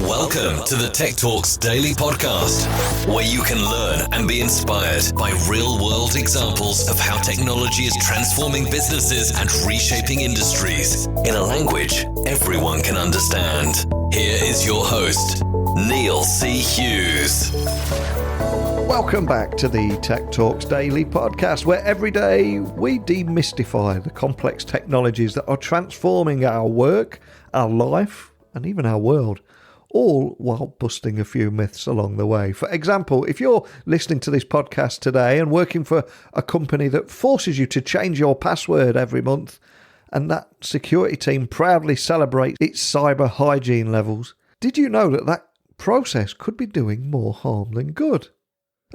Welcome to the Tech Talks Daily Podcast, where you can learn and be inspired by real-world examples of how technology is transforming businesses and reshaping industries in a language everyone can understand. Here is your host, Neil C. Hughes. Welcome back to the Tech Talks Daily Podcast, where every day we demystify the complex technologies that are transforming our work, our life, and even our world, all while busting a few myths along the way. For example, if you're listening to this podcast today and working for a company that forces you to change your password every month, and that security team proudly celebrates its cyber hygiene levels, did you know that that process could be doing more harm than good?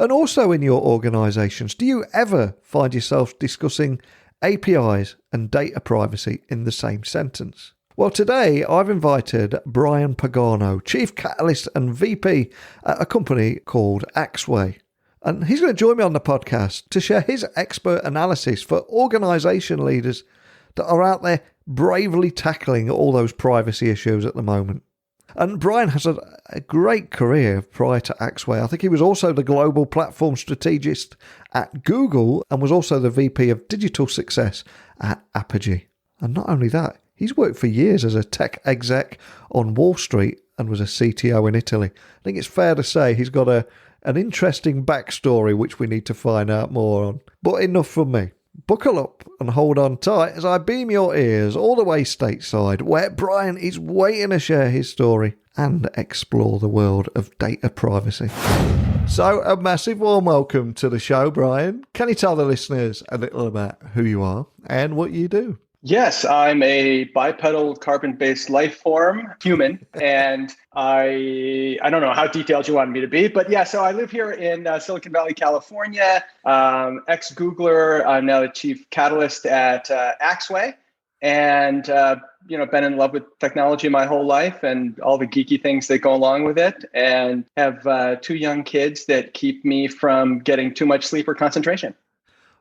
And also in your organisations, do you ever find yourself discussing APIs and data privacy in the same sentence? Well, today I've invited Brian Pagano, Chief Catalyst and VP at a company called Axway. And he's going to join me on the podcast to share his expert analysis for organisation leaders that are out there bravely tackling all those privacy issues at the moment. And Brian has a great career prior to Axway. I think he was also the Global Platform Strategist at Google and was also the VP of Digital Success at Apigee. And not only that, he's worked for years as a tech exec on Wall Street and was a CTO in Italy. I think it's fair to say he's got an interesting backstory which we need to find out more on. But enough from me. Buckle up and hold on tight as I beam your ears all the way stateside, where Brian is waiting to share his story and explore the world of data privacy. So a massive warm welcome to the show, Brian. Can you tell the listeners a little about who you are and what you do? Yes, I'm a bipedal carbon-based life form, human, and I don't know how detailed you want me to be, but yeah, so I live here in Silicon Valley, California, ex-Googler. I'm now the Chief Catalyst at Axway, and been in love with technology my whole life and all the geeky things that go along with it, and have two young kids that keep me from getting too much sleep or concentration.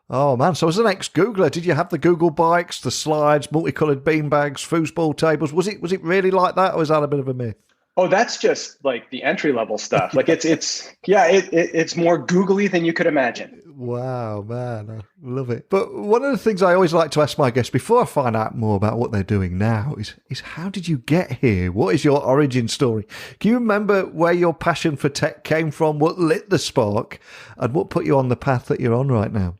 Oh man, so as an ex-Googler, did you have the Google bikes, the slides, multicoloured beanbags, foosball tables? Was it really like that, or was that a bit of a myth? Oh, that's just like the entry level stuff. Like it's more googly than you could imagine. Wow, man, I love it. But one of the things I always like to ask my guests before I find out more about what they're doing now is how did you get here? What is your origin story? Can you remember where your passion for tech came from? What lit the spark, and what put you on the path that you're on right now?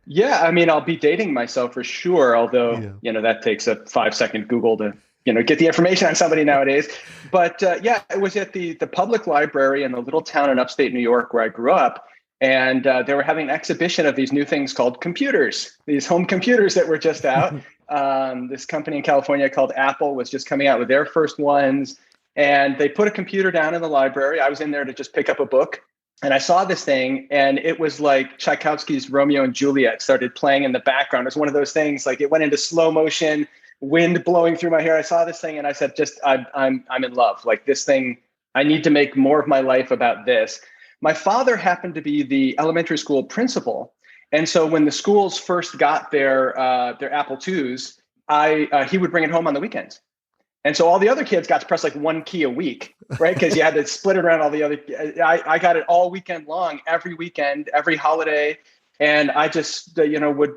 Yeah, I mean, I'll be dating myself for sure, although, that takes a 5-second Google to, get the information on somebody nowadays. But it was at the public library in the little town in upstate New York where I grew up. And they were having an exhibition of these new things called computers, these home computers that were just out. This company in California called Apple was just coming out with their first ones. And they put a computer down in the library. I was in there to just pick up a book. And I saw this thing, and it was like Tchaikovsky's Romeo and Juliet started playing in the background. It was one of those things, like it went into slow motion, wind blowing through my hair. I saw this thing, and I said, I'm in love. Like this thing, I need to make more of my life about this. My father happened to be the elementary school principal, and so when the schools first got their Apple IIs, he would bring it home on the weekends. And so all the other kids got to press like one key a week, right? Because you had to split it around all the other. I got it all weekend long, every weekend, every holiday. And I just, would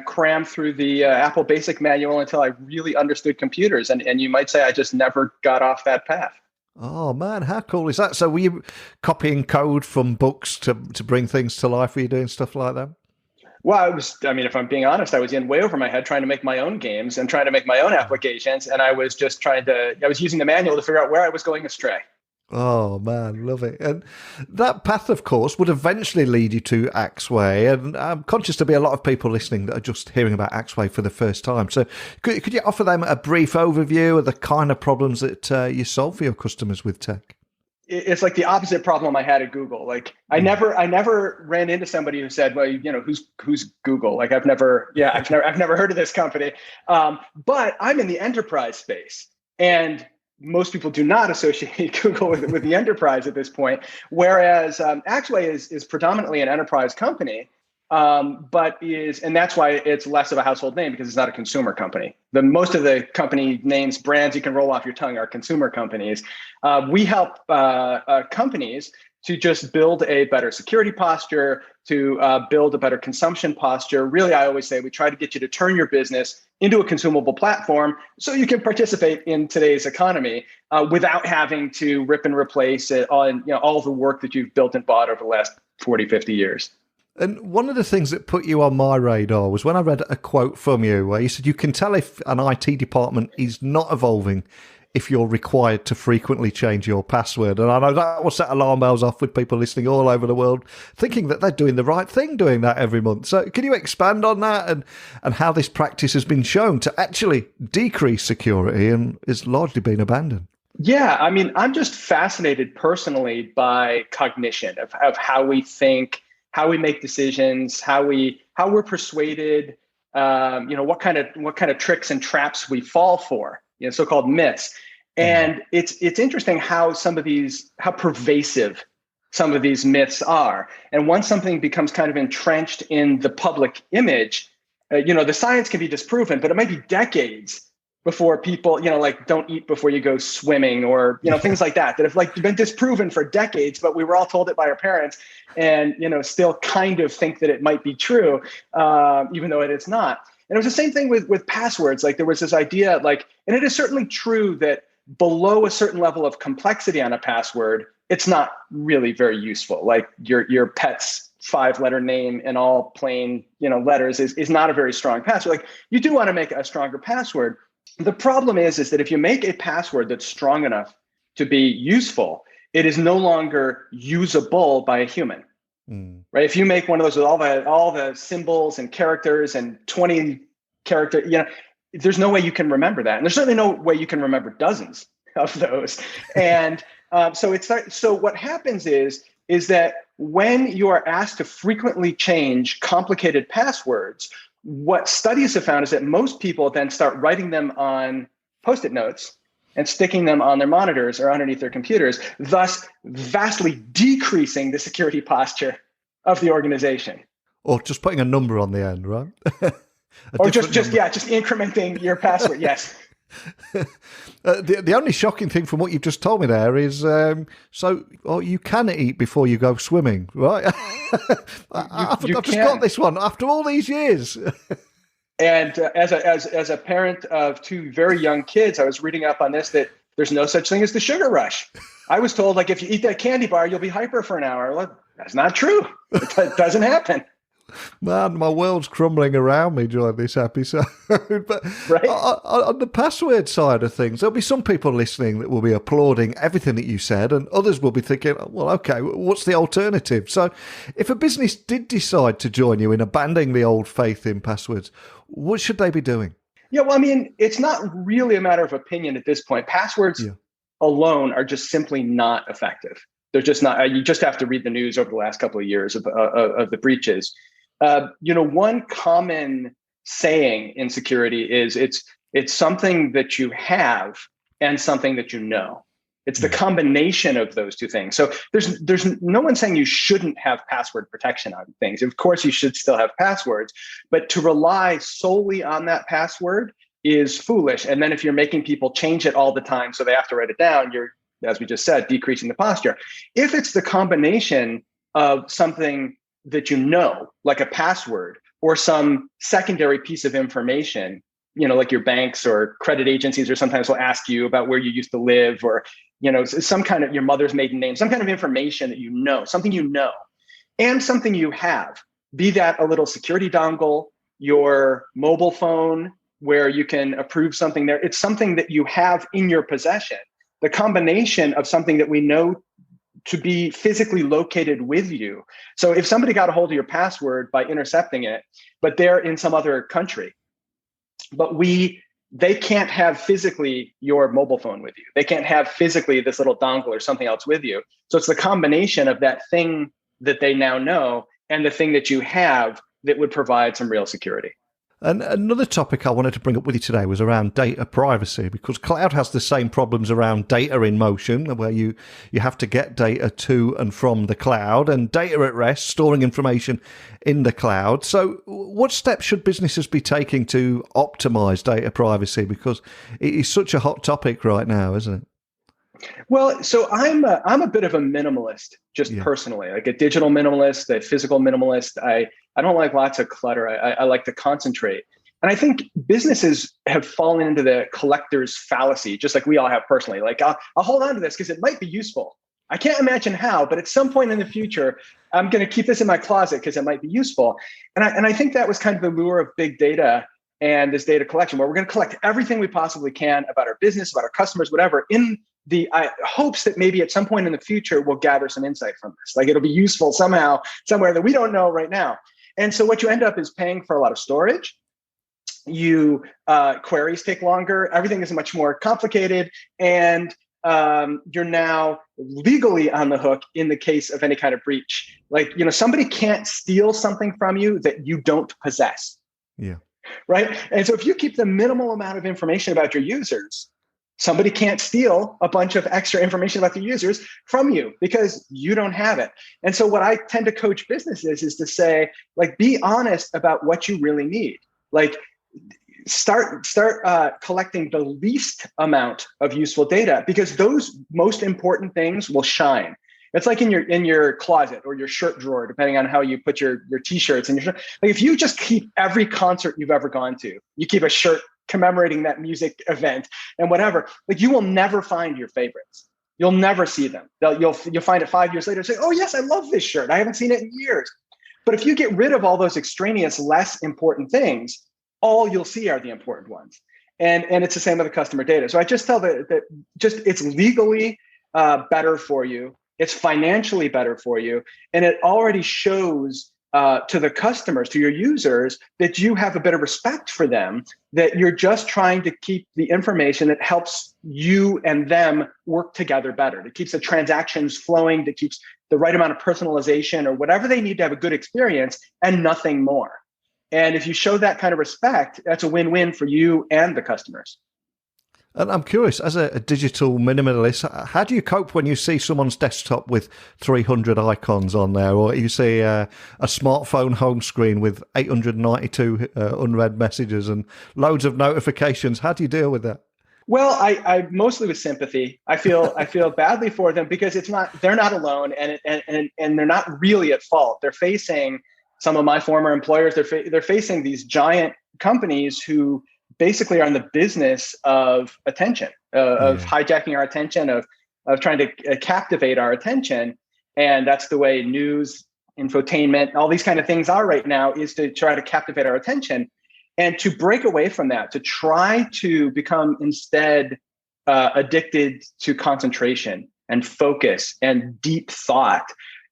cram through the Apple Basic Manual until I really understood computers. And you might say I just never got off that path. Oh, man, how cool is that? So were you copying code from books to bring things to life? Were you doing stuff like that? Well, if I'm being honest, I was in way over my head trying to make my own games and trying to make my own applications. And I was just I was using the manual to figure out where I was going astray. Oh, man, love it. And that path, of course, would eventually lead you to Axway. And I'm conscious there'll be a lot of people listening that are just hearing about Axway for the first time. So could you offer them a brief overview of the kind of problems that you solve for your customers with tech? It's like the opposite problem I had at Google. Like I never ran into somebody who said, well, who's Google? Like I've never heard of this company. But I'm in the enterprise space, and most people do not associate Google with the enterprise at this point. Whereas Axway is predominantly an enterprise company. and that's why it's less of a household name, because it's not a consumer company. Most of the company names, brands you can roll off your tongue are consumer companies. We help companies to just build a better security posture, to build a better consumption posture. Really, I always say we try to get you to turn your business into a consumable platform so you can participate in today's economy without having to rip and replace it all the work that you've built and bought over the last 40, 50 years. And one of the things that put you on my radar was when I read a quote from you where you said you can tell if an IT department is not evolving if you're required to frequently change your password. And I know that will set alarm bells off with people listening all over the world, thinking that they're doing the right thing doing that every month. So can you expand on that and how this practice has been shown to actually decrease security and is largely been abandoned? Yeah, I mean, I'm just fascinated personally by cognition of how we think, how we make decisions, how we're persuaded, what kind of tricks and traps we fall for, so-called myths. And it's interesting how pervasive some of these myths are. And once something becomes kind of entrenched in the public image, the science can be disproven, but it might be decades before people, like don't eat before you go swimming or, things like that have like been disproven for decades, but we were all told it by our parents and, still kind of think that it might be true, even though it is not. And it was the same thing with passwords. Like there was this idea, and it is certainly true that below a certain level of complexity on a password, it's not really very useful. Like your pet's 5-letter name in all plain, letters is not a very strong password. Like you do want to make a stronger password. The problem is that if you make a password that's strong enough to be useful, it is no longer usable by a human. Right? If you make one of those with all the symbols and characters and 20 characters, there's no way you can remember that. And there's certainly no way you can remember dozens of those. And so what happens is that when you are asked to frequently change complicated passwords, what studies have found is that most people then start writing them on Post-it notes and sticking them on their monitors or underneath their computers, thus vastly decreasing the security posture of the organization. Or just putting a number on the end, right? Or just incrementing your password. Yes. The only shocking thing from what you've just told me there is, you can eat before you go swimming, right? I've just got this one after all these years. And as a parent of 2 very young kids, I was reading up on this, that there's no such thing as the sugar rush. I was told, if you eat that candy bar, you'll be hyper for an hour. Well, that's not true. It doesn't happen. Man, my world's crumbling around me during this episode. But right? On the password side of things, there'll be some people listening that will be applauding everything that you said, and others will be thinking, well, okay, what's the alternative? So if a business did decide to join you in abandoning the old faith in passwords, what should they be doing? Yeah, well, I mean, it's not really a matter of opinion at this point. Passwords alone are just simply not effective. They're just not. You just have to read the news over the last couple of years of the breaches. One common saying in security is it's something that you have and something that you know. It's the combination of those two things. So there's no one saying you shouldn't have password protection on things. Of course, you should still have passwords, but to rely solely on that password is foolish. And then if you're making people change it all the time, so they have to write it down, you're, as we just said, decreasing the posture. If it's the combination of something that you know, like a password, or some secondary piece of information, like your banks or credit agencies, or sometimes will ask you about where you used to live, or, some kind of your mother's maiden name, some kind of information that something and something you have, be that a little security dongle, your mobile phone, where you can approve something there. It's something that you have in your possession. The combination of something that we know to be physically located with you. So if somebody got a hold of your password by intercepting it, but they're in some other country, but they can't have physically your mobile phone with you. They can't have physically this little dongle or something else with you. So it's the combination of that thing that they now know and the thing that you have that would provide some real security. And another topic I wanted to bring up with you today was around data privacy, because cloud has the same problems around data in motion, where you have to get data to and from the cloud, and data at rest, storing information in the cloud. So what steps should businesses be taking to optimize data privacy? Because it is such a hot topic right now, isn't it? Well, so I'm a bit of a minimalist, just personally, like a digital minimalist, a physical minimalist. I don't like lots of clutter. I like to concentrate. And I think businesses have fallen into the collector's fallacy, just like we all have personally. Like, I'll hold on to this because it might be useful. I can't imagine how, but at some point in the future, I'm going to keep this in my closet because it might be useful. And I think that was kind of the lure of big data and this data collection, where we're going to collect everything we possibly can about our business, about our customers, whatever, in the hopes that maybe at some point in the future, we'll gather some insight from this. Like, it'll be useful somehow, somewhere that we don't know right now. And so what you end up is paying for a lot of storage. Queries take longer. Everything is much more complicated. And you're now legally on the hook in the case of any kind of breach. Like, somebody can't steal something from you that you don't possess. Yeah. Right. And so if you keep the minimal amount of information about your users, somebody can't steal a bunch of extra information about the users from you because you don't have it. And so what I tend to coach businesses is to say, like, be honest about what you really need. Like, start collecting the least amount of useful data, because those most important things will shine. It's like in your closet or your shirt drawer, depending on how you put your t-shirts in your shirt. Like, if you just keep every concert you've ever gone to, you keep a shirt commemorating that music event and whatever, like, you will never find your favorites. You'll never see them. You'll find it 5 years later and say, oh yes, I love this shirt. I haven't seen it in years. But if you get rid of all those extraneous, less important things, all you'll see are the important ones. And it's the same with the customer data. So I just tell that just it's legally better for you. It's financially better for you. And it already shows to the customers, to your users, that you have a bit of respect for them, that you're just trying to keep the information that helps you and them work together better, that keeps the transactions flowing, that keeps the right amount of personalization or whatever they need to have a good experience, and nothing more. And if you show that kind of respect, that's a win-win for you and the customers. And I'm curious, as a digital minimalist, how do you cope when you see someone's desktop with 300 icons on there, or you see a smartphone home screen with 892 unread messages and loads of notifications? How do you deal with that? Well, I mostly with sympathy. I feel badly for them, because they're not alone, and they're not really at fault. They're facing, some of my former employers, they're facing these giant companies who basically are in the business of attention, of hijacking our attention, of trying to captivate our attention. And that's the way news, infotainment, all these kind of things are right now, is to try to captivate our attention. And to break away from that, to try to become instead addicted to concentration and focus and deep thought,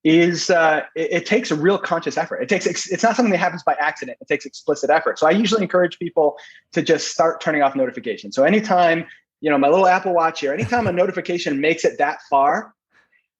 it takes a real conscious effort. It's not something that happens by accident. It takes explicit effort. So I usually encourage people to just start turning off notifications. So anytime, my little Apple Watch here, anytime a notification makes it that far,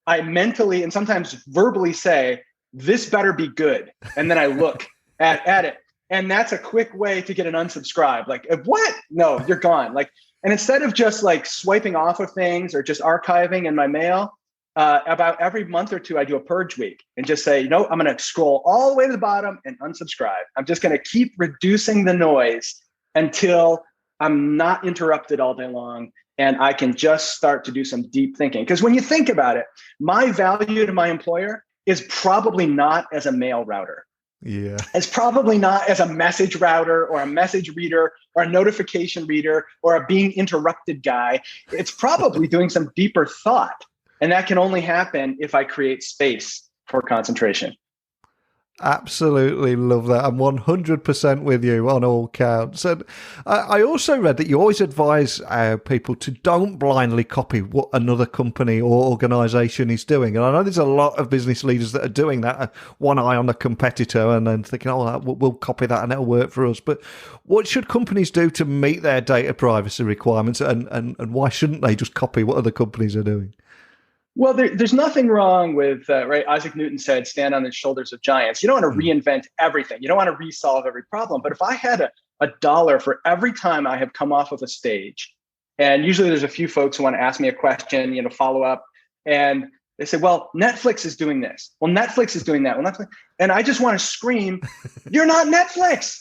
I mentally and sometimes verbally say, this better be good. And then I look at it. And that's a quick way to get an unsubscribe. Like, what? No, you're gone. Like, and instead of just like swiping off of things or just archiving in my mail, about every month or two, I do a purge week and just say, I'm going to scroll all the way to the bottom and unsubscribe. I'm just going to keep reducing the noise until I'm not interrupted all day long, and I can just start to do some deep thinking. Because when you think about it, my value to my employer is probably not as a mail router. Yeah. It's probably not as a message router or a message reader or a notification reader or a being interrupted guy. It's probably doing some deeper thought. And that can only happen if I create space for concentration. Absolutely love that. I'm 100% with you on all counts. And I also read that you always advise people to don't blindly copy what another company or organisation is doing. And I know there's a lot of business leaders that are doing that, one eye on the competitor and then thinking, we'll copy that and it'll work for us. But what should companies do to meet their data privacy requirements, and why shouldn't they just copy what other companies are doing? Well, there's nothing wrong with, right? Isaac Newton said, stand on the shoulders of giants. You don't want to reinvent everything. You don't want to resolve every problem. But if I had a dollar for every time I have come off of a stage, and usually there's a few folks who want to ask me a question, follow up, and they say, well, Netflix is doing this. Well, Netflix is doing that. Well, Netflix, and I just want to scream, you're not Netflix.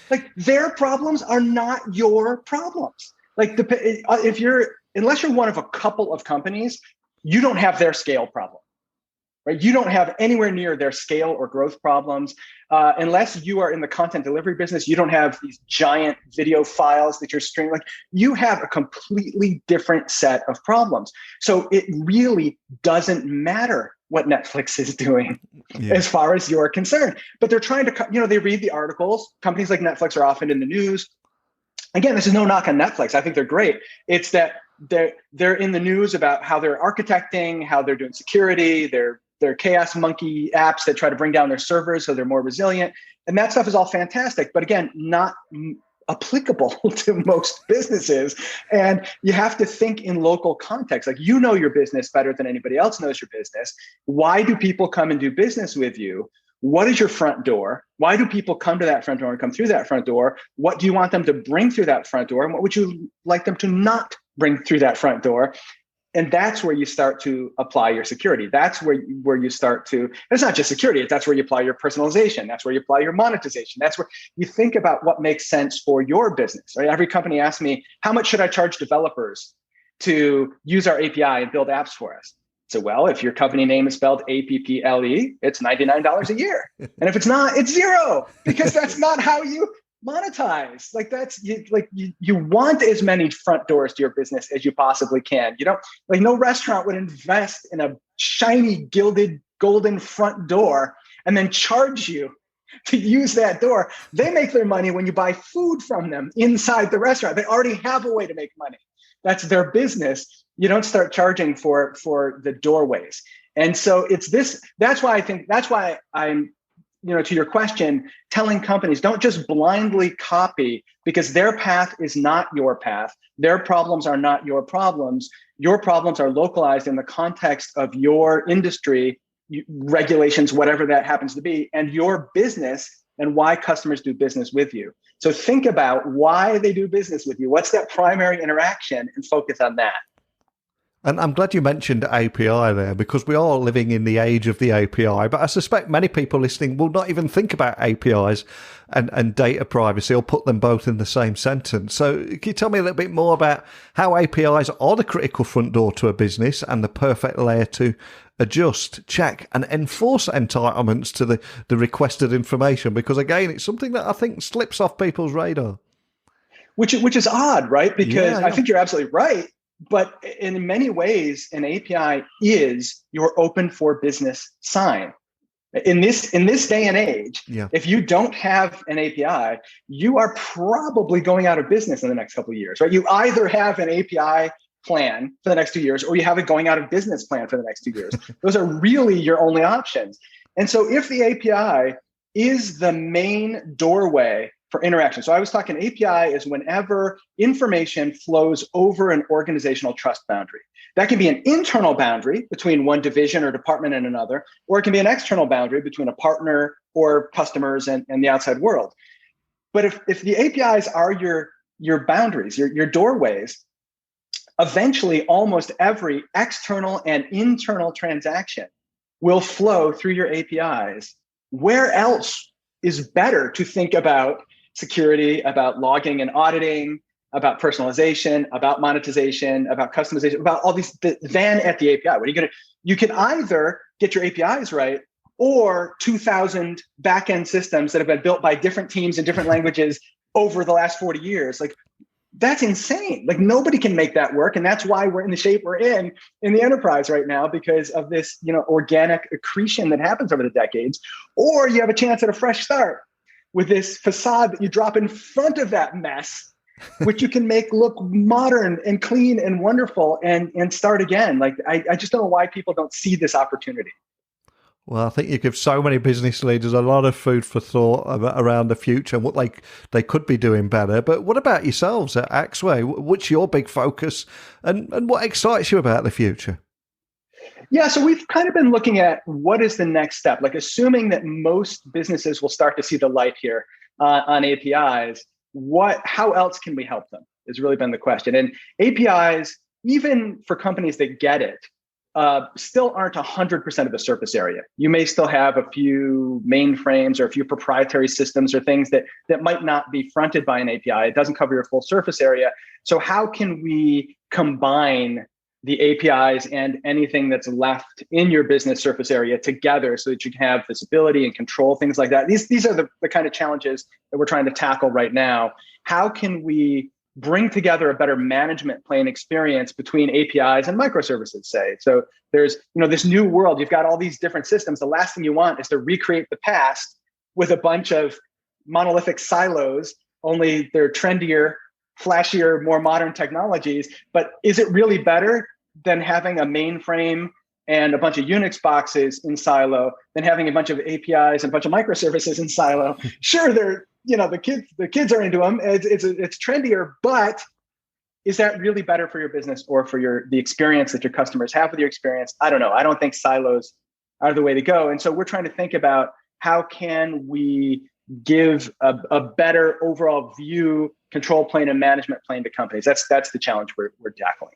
Like, their problems are not your problems. Like, unless you're one of a couple of companies, you don't have their scale problem, right? You don't have anywhere near their scale or growth problems. Unless you are in the content delivery business, you don't have these giant video files that you're streaming. Like, you have a completely different set of problems. So it really doesn't matter what Netflix is doing as far as you're concerned. But they're trying to, they read the articles. Companies like Netflix are often in the news. Again, this is no knock on Netflix. I think they're great. It's that they're in the news about how they're architecting, how they're doing security, their chaos monkey apps that try to bring down their servers so they're more resilient. And that stuff is all fantastic. But again, not applicable to most businesses. And you have to think in local context. Like, your business better than anybody else knows your business. Why do people come and do business with you? What is your front door? Why do people come to that front door and come through that front door? What do you want them to bring through that front door? And what would you like them to not bring through that front door? And that's where you start to apply your security. That's where you start to, it's not just security, that's where you apply your personalization. That's where you apply your monetization. That's where you think about what makes sense for your business, right? Every company asks me, how much should I charge developers to use our API and build apps for us? So, well, if your company name is spelled APPLE, it's $99 a year. And if it's not, it's $0, because that's not how you monetize. Like, you want as many front doors to your business as you possibly can. No restaurant would invest in a shiny gilded golden front door and then charge you to use that door. They make their money when you buy food from them inside the restaurant. They already have a way to make money. That's their business. You don't start charging for the doorways. And so that's why I'm, to your question, telling companies, don't just blindly copy, because their path is not your path. Their problems are not your problems. Your problems are localized in the context of your industry, regulations, whatever that happens to be, and your business and why customers do business with you. So think about why they do business with you. What's that primary interaction, and focus on that. And I'm glad you mentioned API there, because we are living in the age of the API, but I suspect many people listening will not even think about APIs and data privacy, or put them both in the same sentence. So can you tell me a little bit more about how APIs are the critical front door to a business and the perfect layer to adjust, check and enforce entitlements to the requested information? Because again, it's something that I think slips off people's radar. Which is odd, right? Because I think you're absolutely right. But in many ways, an API is your open for business sign. In this day and age, if you don't have an API, you are probably going out of business in the next couple of years, right? You either have an API plan for the next 2 years, or you have a going out of business plan for the next 2 years. Those are really your only options. And so if the API is the main doorway for interaction. So I was talking API is whenever information flows over an organizational trust boundary. That can be an internal boundary between one division or department and another, or it can be an external boundary between a partner or customers and the outside world. But if the APIs are your boundaries, your doorways, eventually almost every external and internal transaction will flow through your APIs. Where else is better to think about security, about logging and auditing, about personalization, about monetization, about customization, about all these than at the API? What are you going to? You can either get your APIs right, or 2,000 backend systems that have been built by different teams in different languages over the last 40 years. Like, that's insane. Like, nobody can make that work. And that's why we're in the shape we're in the enterprise right now, because of this, organic accretion that happens over the decades. Or you have a chance at a fresh start with this facade that you drop in front of that mess, which you can make look modern and clean and wonderful and start again. Like, I just don't know why people don't see this opportunity. Well, I think you give so many business leaders a lot of food for thought around the future and what they could be doing better. But what about yourselves at Axway? What's your big focus and what excites you about the future? Yeah, so we've kind of been looking at what is the next step, like assuming that most businesses will start to see the light here on APIs. How else can we help them has really been the question. And APIs, even for companies that get it, still aren't 100% of the surface area. You may still have a few mainframes or a few proprietary systems or things that might not be fronted by an API. It doesn't cover your full surface area. So how can we combine the APIs and anything that's left in your business surface area together so that you can have visibility and control, things like that? These are the kind of challenges that we're trying to tackle right now. How can we bring together a better management plane experience between APIs and microservices, say? So there's, this new world, you've got all these different systems. The last thing you want is to recreate the past with a bunch of monolithic silos, only they're trendier, flashier, more modern technologies. But is it really better than having a mainframe and a bunch of Unix boxes in silo than having a bunch of APIs and a bunch of microservices in silo? Sure, they're, the kids are into them. It's trendier, but is that really better for your business or for the experience that your customers have with your experience? I don't know. I don't think silos are the way to go. And so we're trying to think about how can we give a better overall view, control plane, and management plane to companies. That's the challenge we're tackling.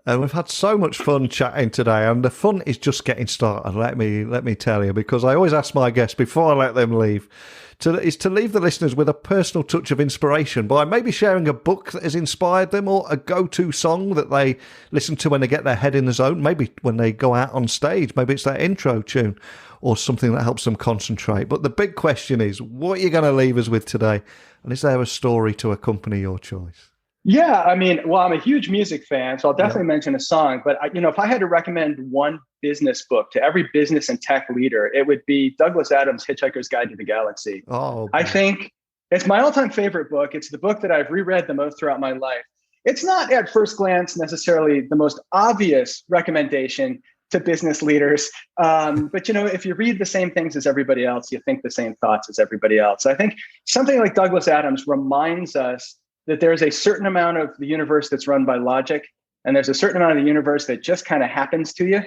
And we've had so much fun chatting today, and the fun is just getting started. Let me tell you, because I always ask my guests before I let them leave, to leave the listeners with a personal touch of inspiration by maybe sharing a book that has inspired them, or a go-to song that they listen to when they get their head in the zone. Maybe when they go out on stage, maybe it's their intro tune, or something that helps them concentrate. But the big question is, what are you going to leave us with today? And is there a story to accompany your choice? Yeah, I'm a huge music fan, so I'll definitely mention a song. But if I had to recommend one business book to every business and tech leader, it would be Douglas Adams' Hitchhiker's Guide to the Galaxy. Oh, I think it's my all-time favorite book. It's the book that I've reread the most throughout my life. It's not at first glance necessarily the most obvious recommendation to business leaders. But if you read the same things as everybody else, you think the same thoughts as everybody else. I think something like Douglas Adams reminds us that there's a certain amount of the universe that's run by logic, and there's a certain amount of the universe that just kind of happens to you,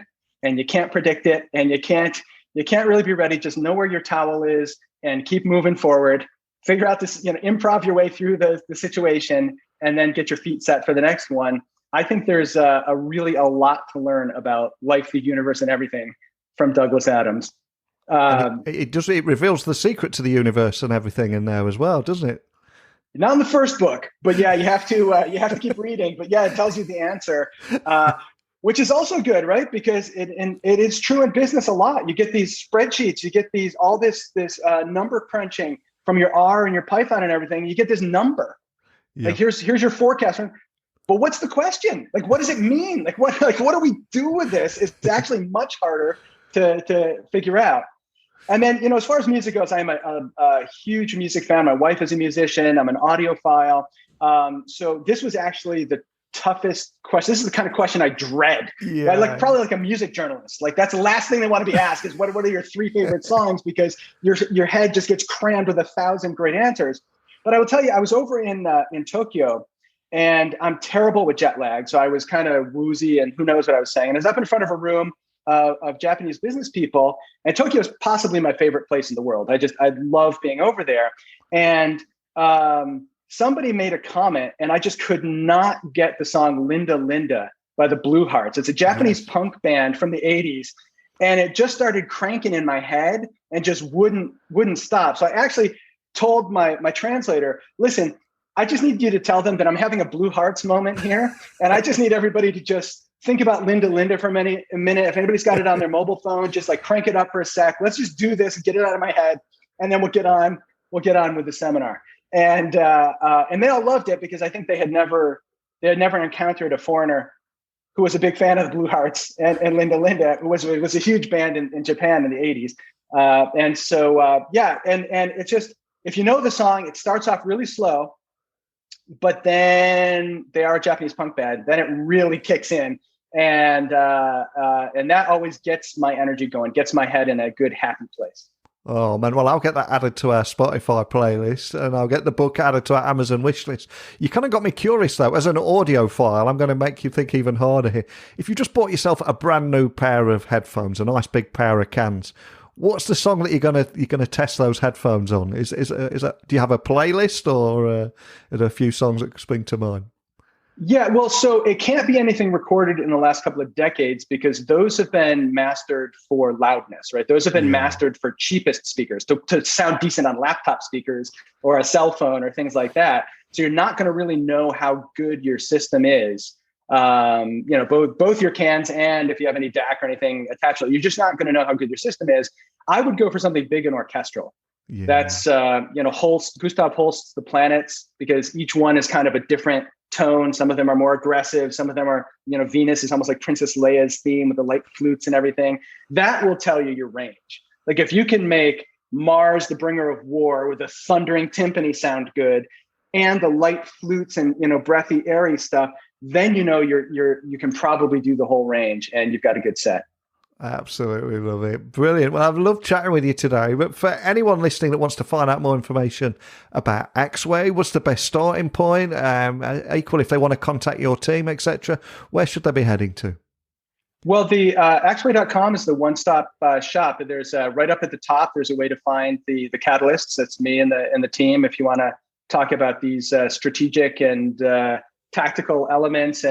and you can't predict it, and you can't really be ready. Just know where your towel is and keep moving forward. Figure out this, improv your way through the situation, and then get your feet set for the next one. I think there's a lot to learn about life, the universe, and everything from Douglas Adams. It reveals the secret to the universe and everything in there as well, doesn't it? Not in the first book, but yeah, you have to keep reading. But yeah, it tells you the answer, which is also good, right? Because it is true in business a lot. You get these spreadsheets, you get all this number crunching from your R and your Python and everything. You get this number, like here's your forecast. But what's the question? Like, what does it mean? What do we do with this? It's actually much harder to figure out. And then, as far as music goes, I'm a huge music fan. My wife is a musician. I'm an audiophile. So this was actually the toughest question. This is the kind of question I dread. Yeah. Right? Probably like a music journalist. That's the last thing they want to be asked is what are your 3 favorite songs? Because your head just gets crammed with 1,000 great answers. But I will tell you, I was over in Tokyo, and I'm terrible with jet lag. So I was kind of woozy, and who knows what I was saying. And I was up in front of a room of Japanese business people, and Tokyo is possibly my favorite place in the world. I love being over there. And somebody made a comment, and I just could not get the song Linda Linda by the Blue Hearts. It's a Japanese punk band from the 80s. And it just started cranking in my head and just wouldn't stop. So I actually told my translator, listen, I just need you to tell them that I'm having a Blue Hearts moment here. And I just need everybody to just think about Linda Linda for a minute. If anybody's got it on their mobile phone, just crank it up for a sec. Let's just do this and get it out of my head. And then we'll get on with the seminar. And they all loved it because I think they had never encountered a foreigner who was a big fan of the Blue Hearts and Linda Linda, who was a huge band in Japan in the 80s. And it's just, if you know the song, it starts off really slow, but then they are a Japanese punk band. Then it really kicks in. And that always gets my energy going, gets my head in a good, happy place. Oh, man. Well, I'll get that added to our Spotify playlist and I'll get the book added to our Amazon wishlist. You kind of got me curious, though. As an audiophile, I'm going to make you think even harder here. If you just bought yourself a brand new pair of headphones, a nice big pair of cans, what's the song that you're gonna test those headphones on? Is that, do you have a playlist or are there a few songs that spring to mind? Yeah, well, so it can't be anything recorded in the last couple of decades because those have been mastered for loudness, right? Those have been mastered for cheapest speakers to sound decent on laptop speakers or a cell phone or things like that. So you're not going to really know how good your system is. Both your cans and if you have any DAC or anything attached to it, you're just not going to know how good your system is. I would go for something big and orchestral. Yeah. That's Holst, Gustav Holst's The Planets, because each one is kind of a different tone. Some of them are more aggressive. Some of them are, Venus is almost like Princess Leia's theme with the light flutes and everything. That will tell you your range. Like if you can make Mars, the bringer of war, with a thundering timpani sound good, and the light flutes and breathy, airy stuff, then you can probably do the whole range, and you've got a good set. Absolutely love it. Brilliant. Well, I've loved chatting with you today. But for anyone listening that wants to find out more information about Axway, what's the best starting point? Equally, if they want to contact your team, etc., where should they be heading to? Well, the Axway.com is the one-stop shop. There's right up at the top, there's a way to find the catalysts. That's me and the team. If you want to talk about these strategic and tactical elements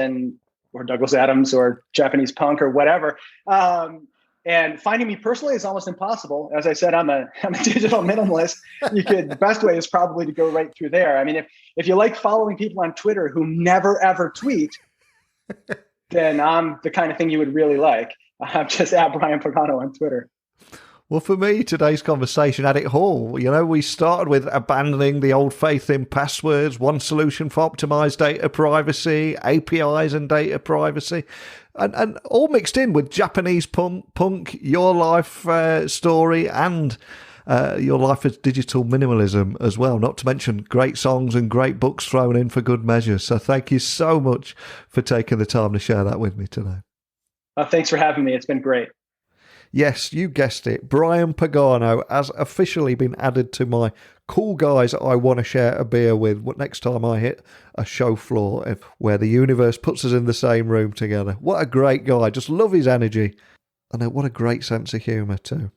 or Douglas Adams or Japanese punk or whatever. And finding me personally is almost impossible. As I said, I'm a digital minimalist. The best way is probably to go right through there. I mean, if you like following people on Twitter who never ever tweet, then I'm the kind of thing you would really like. I'm just at Brian Pagano on Twitter. Well, for me, today's conversation had it all. We started with abandoning the old faith in passwords, one solution for optimized data privacy, APIs and data privacy, and all mixed in with Japanese punk, your life story, and your life as digital minimalism as well, not to mention great songs and great books thrown in for good measure. So thank you so much for taking the time to share that with me today. Thanks for having me. It's been great. Yes, you guessed it. Brian Pagano has officially been added to my cool guys I want to share a beer with next time I hit a show floor where the universe puts us in the same room together. What a great guy. Just love his energy. And what a great sense of humour too.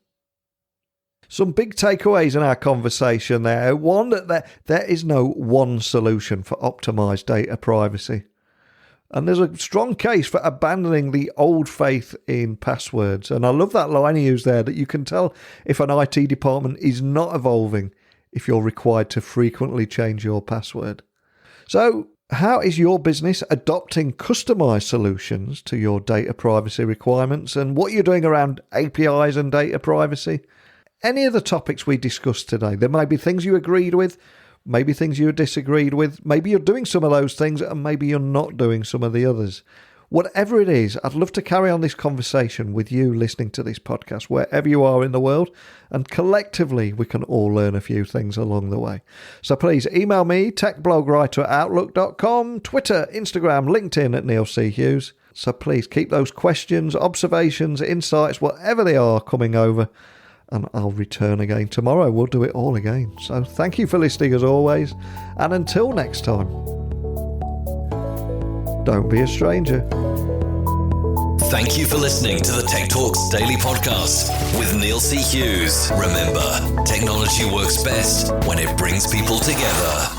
Some big takeaways in our conversation there. One, that there is no one solution for optimised data privacy. And there's a strong case for abandoning the old faith in passwords. And I love that line he used there, that you can tell if an IT department is not evolving if you're required to frequently change your password. So how is your business adopting customized solutions to your data privacy requirements? And what you're doing around APIs and data privacy? Any of the topics we discussed today, there may be things you agreed with, maybe things you disagreed with, maybe you're doing some of those things and maybe you're not doing some of the others. Whatever it is, I'd love to carry on this conversation with you listening to this podcast, wherever you are in the world, and collectively we can all learn a few things along the way. So please email me, techblogwriter@outlook.com, Twitter, Instagram, LinkedIn at Neil C. Hughes. So please keep those questions, observations, insights, whatever they are, coming over. And I'll return again tomorrow. We'll do it all again. So thank you for listening as always. And until next time, don't be a stranger. Thank you for listening to the Tech Talks Daily Podcast with Neil C. Hughes. Remember, technology works best when it brings people together.